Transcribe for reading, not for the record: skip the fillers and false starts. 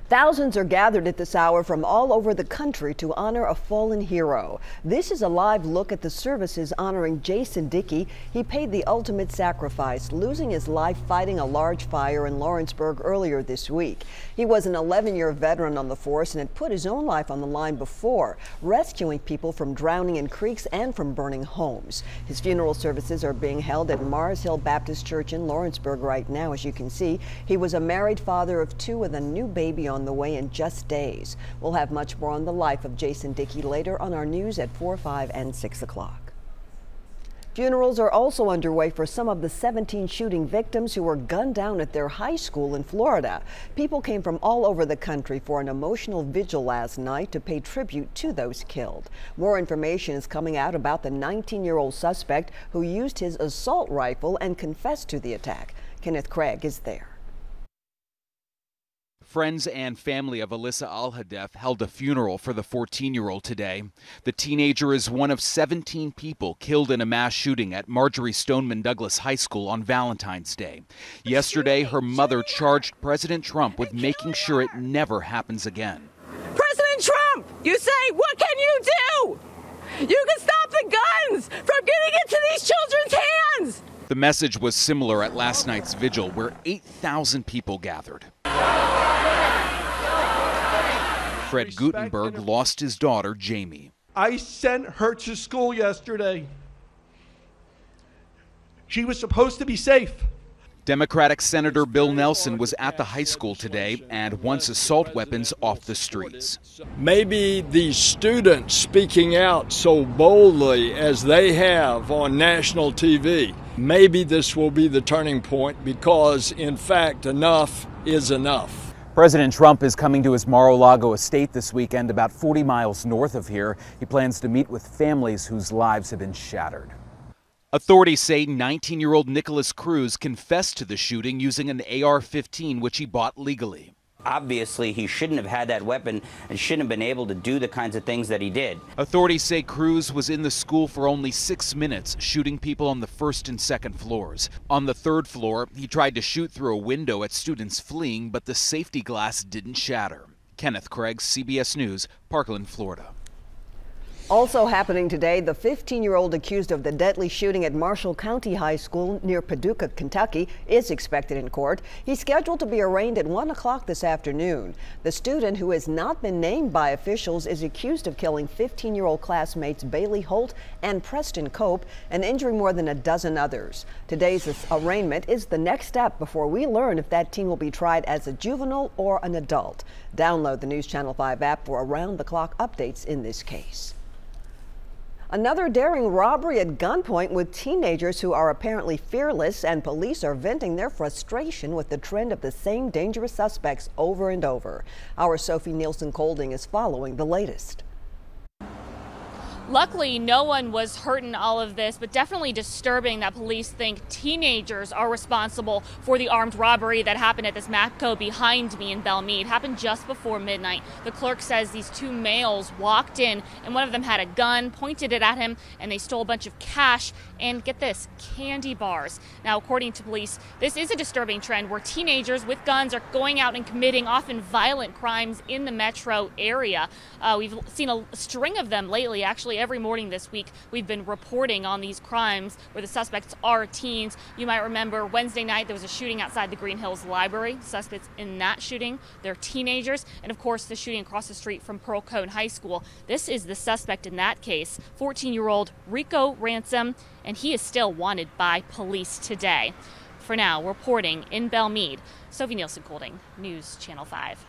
Thousands are gathered at this hour from all over the country to honor a fallen hero. This is a live look at the services honoring Jason Dickey. He paid the ultimate sacrifice, losing his life fighting a large fire in Lawrenceburg earlier this week. He was an 11-year veteran on the force and had put his own life on the line before, rescuing people from drowning in creeks and from burning homes. His funeral services are being held at Mars Hill Baptist Church in Lawrenceburg right now, as you can see. He was a married father of two with a new baby on the way in just days. We'll have much more on the life of Jason Dickey later on our news at 4, 5, and 6 o'clock. Funerals are also underway for some of the 17 shooting victims who were gunned down at their high school in Florida. People came from all over the country for an emotional vigil last night to pay tribute to those killed. More information is coming out about the 19-year-old suspect who used his assault rifle and confessed to the attack. Kenneth Craig is there. Friends and family of Alyssa Al-Hadef held a funeral for the 14-year-old today. The teenager is one of 17 people killed in a mass shooting at Marjorie Stoneman Douglas High School on Valentine's Day. Yesterday, her mother charged President Trump with making sure it never happens again. President Trump, you say, what can you do? You can stop the guns from getting into these children's hands. The message was similar at last night's vigil, where 8,000 people gathered. Fred Gutenberg lost his daughter, Jamie. I sent her to school yesterday. She was supposed to be safe. Democratic Senator Bill Nelson was at the high school today and wants assault weapons off the streets. Maybe these students speaking out so boldly as they have on national TV, maybe this will be the turning point because, in fact, enough is enough. President Trump is coming to his Mar-a-Lago estate this weekend, about 40 miles north of here. He plans to meet with families whose lives have been shattered. Authorities say 19-year-old Nicholas Cruz confessed to the shooting using an AR-15, which he bought legally. Obviously, he shouldn't have had that weapon and shouldn't have been able to do the kinds of things that he did. Authorities say Cruz was in the school for only 6 minutes, shooting people on the first and second floors. On the third floor, he tried to shoot through a window at students fleeing, but the safety glass didn't shatter. Kenneth Craig, CBS News, Parkland, Florida. Also happening today, the 15-year-old accused of the deadly shooting at Marshall County High School near Paducah, Kentucky, is expected in court. He's scheduled to be arraigned at 1 o'clock this afternoon. The student, who has not been named by officials, is accused of killing 15-year-old classmates Bailey Holt and Preston Cope and injuring more than a dozen others. Today's arraignment is the next step before we learn if that teen will be tried as a juvenile or an adult. Download the News Channel 5 app for around-the-clock updates in this case. Another daring robbery at gunpoint with teenagers who are apparently fearless, and police are venting their frustration with the trend of the same dangerous suspects over and over. Our Sophie Nielsen-Colding is following the latest. Luckily, no one was hurt in all of this, but definitely disturbing that police think teenagers are responsible for the armed robbery that happened at this Matco behind me in Belmead. It happened just before midnight. The clerk says these two males walked in and one of them had a gun, pointed it at him, and they stole a bunch of cash and, get this, candy bars. Now, according to police, this is a disturbing trend where teenagers with guns are going out and committing often violent crimes in the metro area. We've seen a string of them lately. Actually, every morning this week, we've been reporting on these crimes where the suspects are teens. You might remember Wednesday night there was a shooting outside the Green Hills Library. Suspects in that shooting, they're teenagers. And of course, the shooting across the street from Pearl Cone High School. This is the suspect in that case, 14-year-old Rico Ransom, and he is still wanted by police today. For now, reporting in Belmead, Sophie Nielsen-Colding, News Channel 5.